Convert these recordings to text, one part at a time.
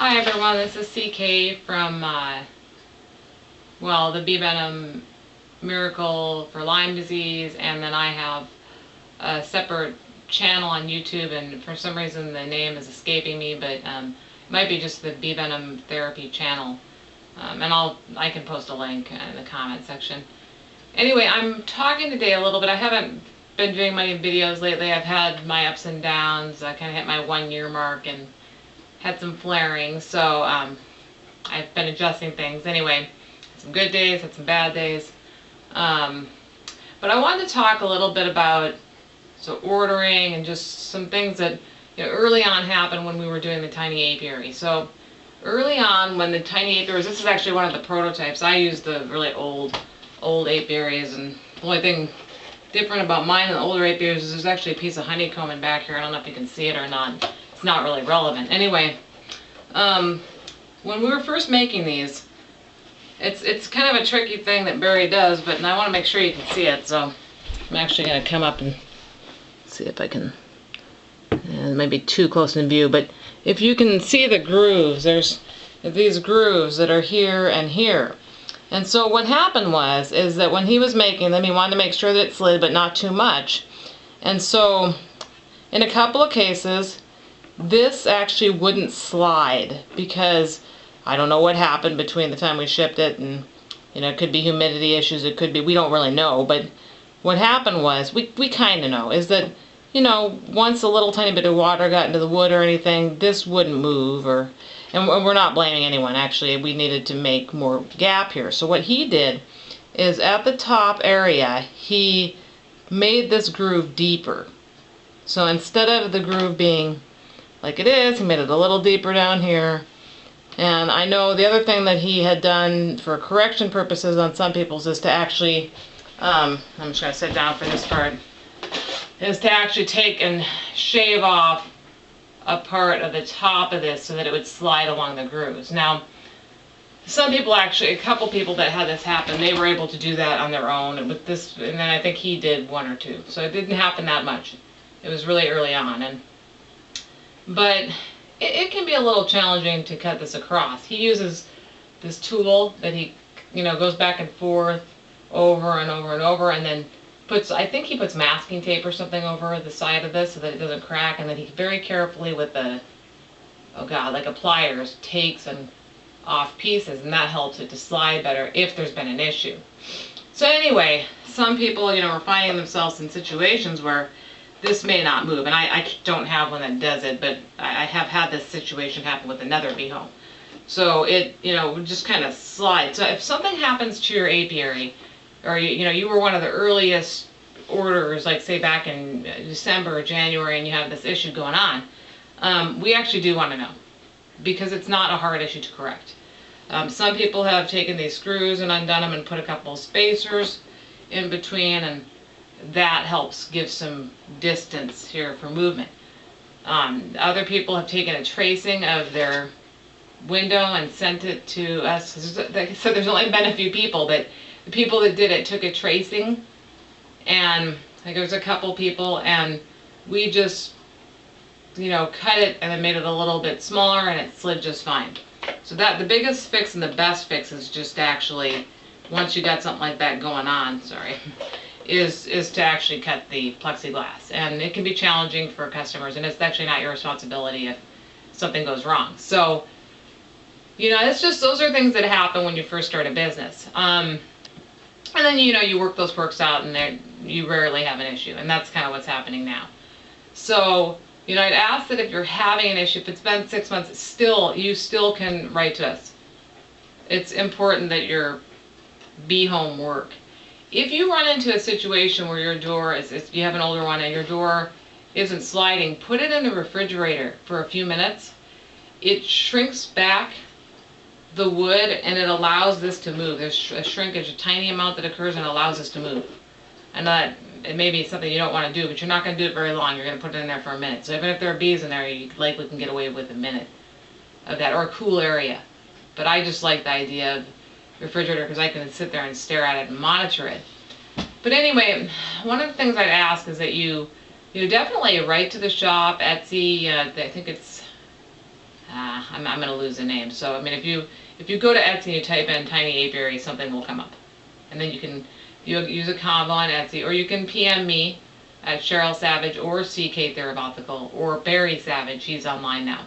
Hi everyone, this is CK from, the Bee Venom Miracle for Lyme disease, and then I have a separate channel on YouTube, and for some reason the name is escaping me, but it might be just the Bee Venom Therapy channel, and I can post a link in the comment section. Anyway, I'm talking today a little bit. I haven't been doing many videos lately. I've had my ups and downs. I kind of hit my 1-year mark and had some flaring, so I've been adjusting things. Anyway, had some good days, had some bad days. But I wanted to talk a little bit about ordering and just some things that early on happened when we were doing the Tiny Apiary. So early on when the Tiny Apiaries, this is actually one of the prototypes. I used the really old apiaries, and the only thing different about mine and the older apiaries is there's actually a piece of honeycomb in back here. I don't know if you can see it or not. It's not really relevant. Anyway, when we were first making these, it's kind of a tricky thing that Barry does, but I want to make sure you can see it, so I'm actually going to come up and see if I can. It might be too close in view, but if you can see the grooves, there's these grooves that are here and here. And so what happened is that when he was making them, he wanted to make sure that it slid, but not too much. And so in a couple of cases, this actually wouldn't slide because I don't know what happened between the time we shipped it, and it could be humidity issues, it could be, we don't really know, but what happened was, we kind of know, is that once a little tiny bit of water got into the wood or anything, this wouldn't move, and we're not blaming anyone. Actually, we needed to make more gap here. So what he did is at the top area, he made this groove deeper. So instead of the groove being like it is, he made it a little deeper down here. And I know the other thing that he had done for correction purposes on some people's is to actually, I'm just going to sit down for this part, is to actually take and shave off a part of the top of this so that it would slide along the grooves. Now, some people actually, a couple people that had this happen, they were able to do that on their own, and with this, and then I think he did 1 or 2. So it didn't happen that much. It was really early on, but it can be a little challenging to cut this across. He uses this tool that he, goes back and forth over and over and over, and then I think he puts masking tape or something over the side of this so that it doesn't crack, and then he very carefully with the, like a pliers, takes and off pieces, and that helps it to slide better if there's been an issue. So anyway, some people, are finding themselves in situations where this may not move, and I don't have one that does it, but I have had this situation happen with another bee home. So it, just kind of slides. So if something happens to your apiary, or you were one of the earliest orders, like say back in December or January, and you have this issue going on, we actually do want to know, because it's not a hard issue to correct. Some people have taken these screws and undone them and put a couple of spacers in between, and that helps give some distance here for movement. Other people have taken a tracing of their window and sent it to us. So there's only been a few people, but the people that did it took a tracing, and I think there was a couple people, and we just cut it and then made it a little bit smaller, and it slid just fine. So that the biggest fix and the best fix is just actually, once you got something like that going on, is to actually cut the plexiglass. And it can be challenging for customers, and it's actually not your responsibility if something goes wrong. So it's just, those are things that happen when you first start a business. And then you work those quirks out, and you rarely have an issue, and that's kind of what's happening now. So I'd ask that if you're having an issue, if it's been 6 months, you still can write to us. It's important that your bee home work. If you run into a situation where your door you have an older one and your door isn't sliding, put it in the refrigerator for a few minutes. It shrinks back the wood, and it allows this to move. There's a shrinkage, a tiny amount that occurs, and allows this to move. And that it may be something you don't want to do, but you're not going to do it very long. You're going to put it in there for a minute. So even if there are bees in there, you likely can get away with a minute of that, or a cool area. But I just like the idea of refrigerator because I can sit there and stare at it and monitor it. But anyway, one of the things I'd ask is that you definitely write to the shop, Etsy. I think it's I'm going to lose the name. So I mean, if you go to Etsy and you type in Tiny Apiary, something will come up, and then you use a combo on Etsy, or you can PM me at Cheryl Savage or CK Therapeutical or Barry Savage. He's online now.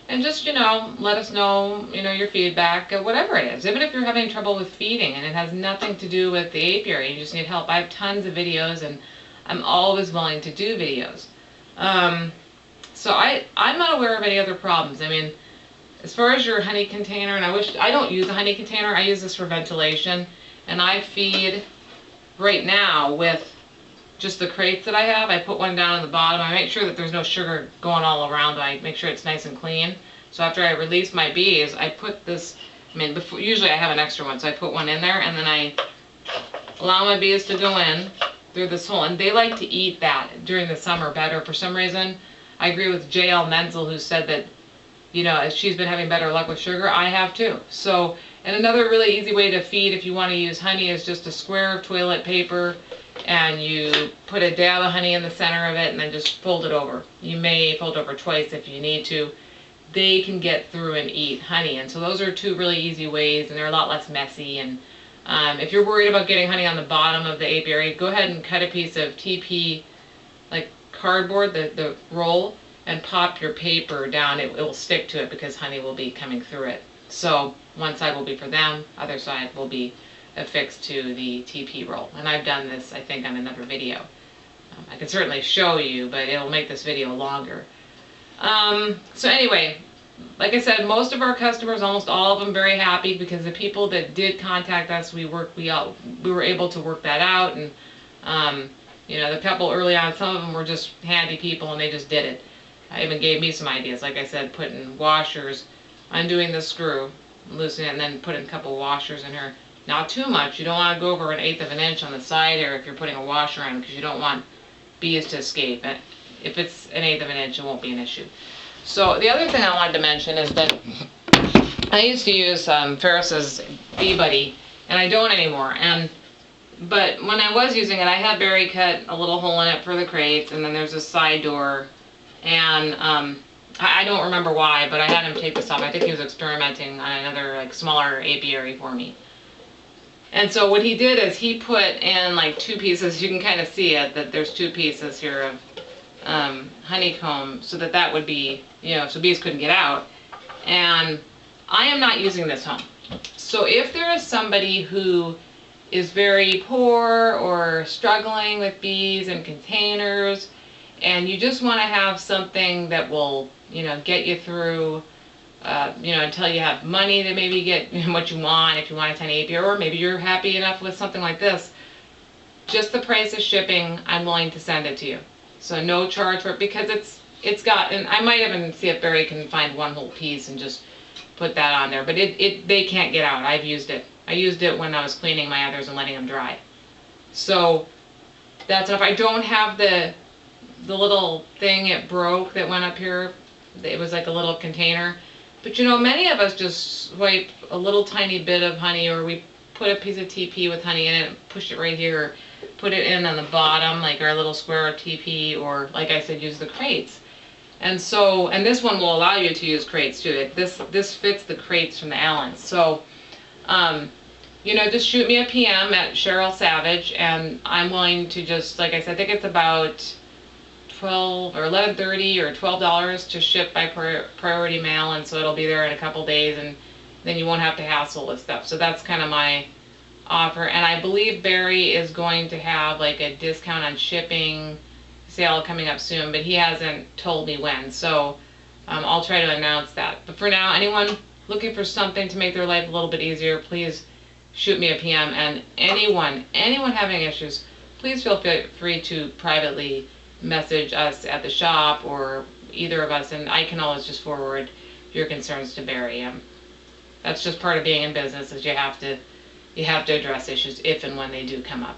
And just, let us know, your feedback, whatever it is. Even if you're having trouble with feeding and it has nothing to do with the apiary, you just need help. I have tons of videos and I'm always willing to do videos. So I'm not aware of any other problems. I mean, as far as your honey container, and I don't use a honey container, I use this for ventilation, and I feed right now with just the crates that I have. I put one down on the bottom. I make sure that there's no sugar going all around. I make sure it's nice and clean. So after I release my bees, I put this, usually I have an extra one, so I put one in there, and then I allow my bees to go in through this hole. And they like to eat that during the summer better. For some reason, I agree with J.L. Menzel, who said that, as she's been having better luck with sugar, I have too. So, and another really easy way to feed if you want to use honey is just a square of toilet paper, and you put a dab of honey in the center of it and then just fold it over. You may fold over twice if you need to. They can get through and eat honey, and so those are two really easy ways, and they're a lot less messy. And if you're worried about getting honey on the bottom of the apiary, go ahead and cut a piece of TP, like cardboard, the roll, and pop your paper down. It will stick to it because honey will be coming through it. So one side will be for them, other side will be affixed to the TP roll. And I've done this, I think, on another video. I can certainly show you, but it'll make this video longer. So anyway, like I said, most of our customers, almost all of them, very happy, because the people that did contact us, we were able to work that out. And the couple early on, some of them were just handy people and they just did it. I even gave me some ideas, like I said, putting washers, undoing the screw, loosening it, and then putting a couple washers in her. Not too much. You don't want to go over 1/8 of an inch on the side here if you're putting a washer on, because you don't want bees to escape. If it's 1/8 of an inch, it won't be an issue. So the other thing I wanted to mention is that I used to use Ferris's Bee Buddy, and I don't anymore. But when I was using it, I had Barry cut a little hole in it for the crates, and then there's a side door. And I don't remember why, but I had him take this off. I think he was experimenting on another smaller apiary for me. And so what he did is he put in 2 pieces. You can kind of see it, that there's 2 pieces here of honeycomb, so that would be, so bees couldn't get out. And I am not using this home. So if there is somebody who is very poor or struggling with bees and containers, and you just want to have something that will, get you through, until you have money to maybe get what you want, if you want a tiny apiary, or maybe you're happy enough with something like this, just the price of shipping, I'm willing to send it to you. So no charge for it, because it's got, and I might even see if Barry can find one whole piece and just put that on there, but they can't get out. I've used it. I used it when I was cleaning my others and letting them dry. So that's enough. I don't have the little thing it broke that went up here. It was like a little container. But many of us just swipe a little tiny bit of honey, or we put a piece of TP with honey in it, push it right here, or put it in on the bottom, like our little square of TP, or like I said, use the crates. And so, and this one will allow you to use crates too. This fits the crates from the Allens. So, just shoot me a PM at Cheryl Savage, and I'm willing to just, like I said, I think it's about $12 or $11.30 or $12 to ship by priority mail, and so it'll be there in a couple days, and then you won't have to hassle with stuff. So that's kind of my offer. And I believe Barry is going to have a discount on shipping sale coming up soon, but he hasn't told me when, so I'll try to announce that. But for now, anyone looking for something to make their life a little bit easier, please shoot me a PM. And anyone having issues, please feel free to privately message us at the shop, or either of us, and I can always just forward your concerns to Barry. That's just part of being in business, is you have to address issues if and when they do come up.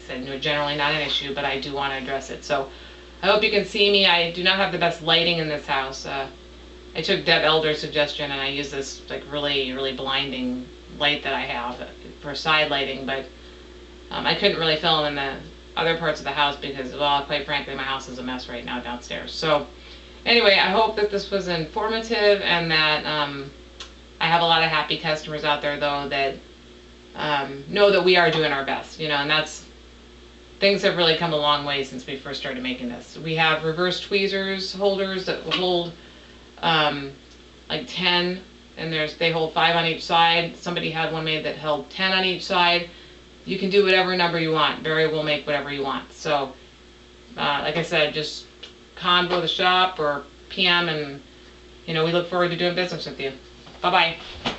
Like I said, generally not an issue, but I do want to address it. So I hope you can see me. I do not have the best lighting in this house. I took Deb Elder's suggestion, and I use this really, really blinding light that I have for side lighting, but I couldn't really film in the other parts of the house because, well, quite frankly, my house is a mess right now downstairs. So Anyway, I hope that this was informative and that I have a lot of happy customers out there, though, that know that we are doing our best, and things have really come a long way since we first started making this. We have reverse tweezers holders that will hold like 10, and they hold 5 on each side. Somebody had one made that held 10 on each side. You can do whatever number you want. Barry will make whatever you want. So, like I said, just convo the shop or PM, and we look forward to doing business with you. Bye-bye.